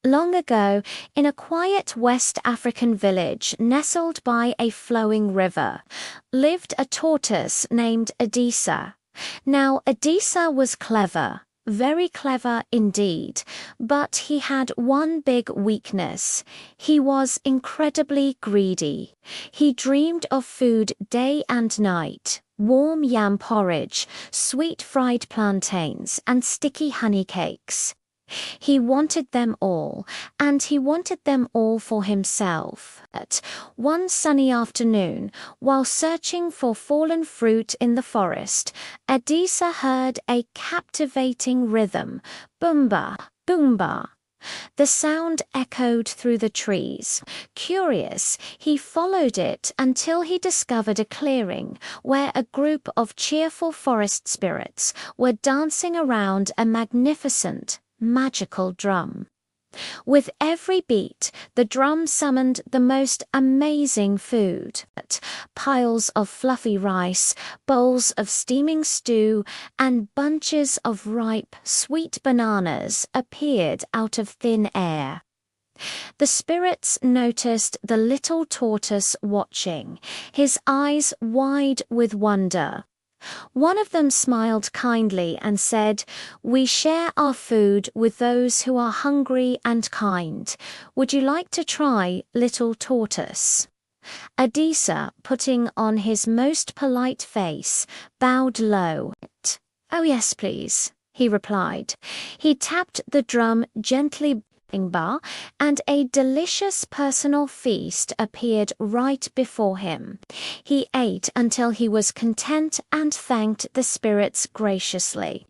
Long ago, in a quiet West African village nestled by a flowing river, lived a tortoise named Adisa. Now, Adisa was clever, very clever indeed, but he had one big weakness. He was incredibly greedy. He dreamed of food day and night. Warm yam porridge, sweet fried plantains, and sticky honey cakes. He wanted them all, and he wanted them all for himself. One sunny afternoon, while searching for fallen fruit in the forest, Adisa heard a captivating rhythm, boomba, boomba. The sound echoed through the trees. Curious, he followed it until he discovered a clearing where a group of cheerful forest spirits were dancing around a magnificent, magical drum. With every beat, the drum summoned the most amazing food. Piles of fluffy rice, bowls of steaming stew, and bunches of ripe, sweet bananas appeared out of thin air. The spirits noticed the little tortoise watching, his eyes wide with wonder. One of them smiled kindly and said, "We share our food with those who are hungry and kind. Would you like to try, little tortoise?" Adisa, putting on his most polite face, bowed low. "Oh yes, please," he replied. He tapped the drum gently, and a delicious personal feast appeared right before him. He ate until he was content and thanked the spirits graciously.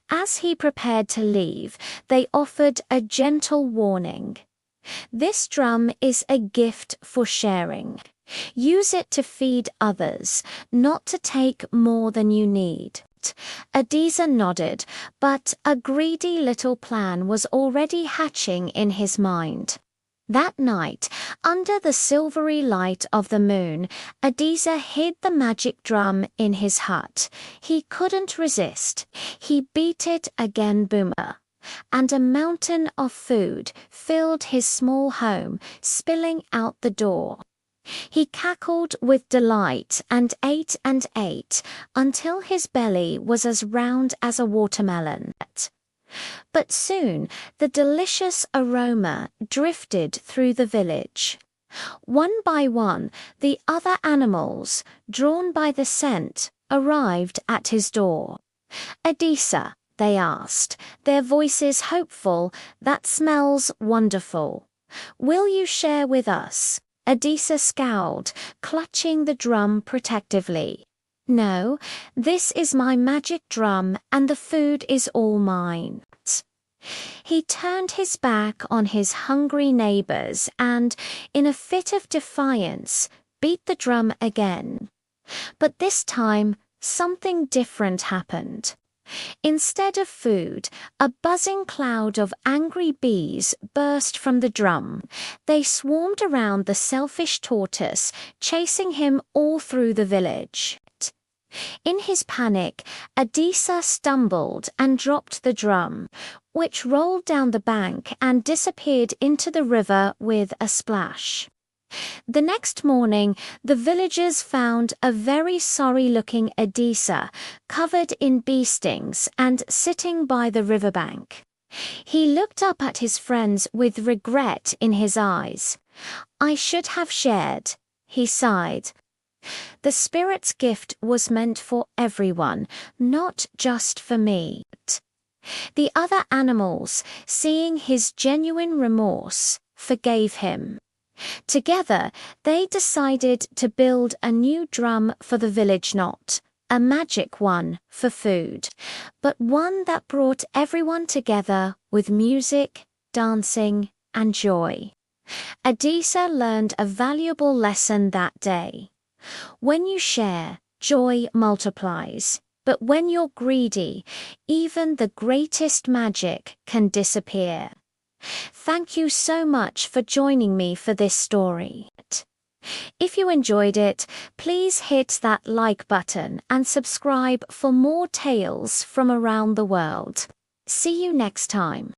As he prepared to leave, they offered a gentle warning. "This drum is a gift for sharing. Use it to feed others, not to take more than you need." Adisa nodded, but a greedy little plan was already hatching in his mind. That night, under the silvery light of the moon, Adisa hid the magic drum in his hut. He couldn't resist. He beat it again, boomer, and a mountain of food filled his small home, spilling out the door. He cackled with delight and ate until his belly was as round as a watermelon. But soon the delicious aroma drifted through the village. One by one, the other animals, drawn by the scent, arrived at his door. "Adisa," they asked, their voices hopeful, "that smells wonderful. Will you share with us?" Adisa scowled, clutching the drum protectively. "No, this is my magic drum and the food is all mine." He turned his back on his hungry neighbors and, in a fit of defiance, beat the drum again. But this time, something different happened. Instead of food, a buzzing cloud of angry bees burst from the drum. They swarmed around the selfish tortoise, chasing him all through the village. In his panic, Adisa stumbled and dropped the drum, which rolled down the bank and disappeared into the river with a splash. The next morning, the villagers found a very sorry-looking Adisa, covered in bee stings and sitting by the riverbank. He looked up at his friends with regret in his eyes. "I should have shared," he sighed. The spirit's gift was meant for everyone, not just for me. The other animals, seeing his genuine remorse, forgave him. Together, they decided to build a new drum for the village, not a magic one for food, but one that brought everyone together with music, dancing, and joy. Adisa learned a valuable lesson that day. When you share, joy multiplies, but when you're greedy, even the greatest magic can disappear. Thank you so much for joining me for this story. If you enjoyed it, please hit that like button and subscribe for more tales from around the world. See you next time.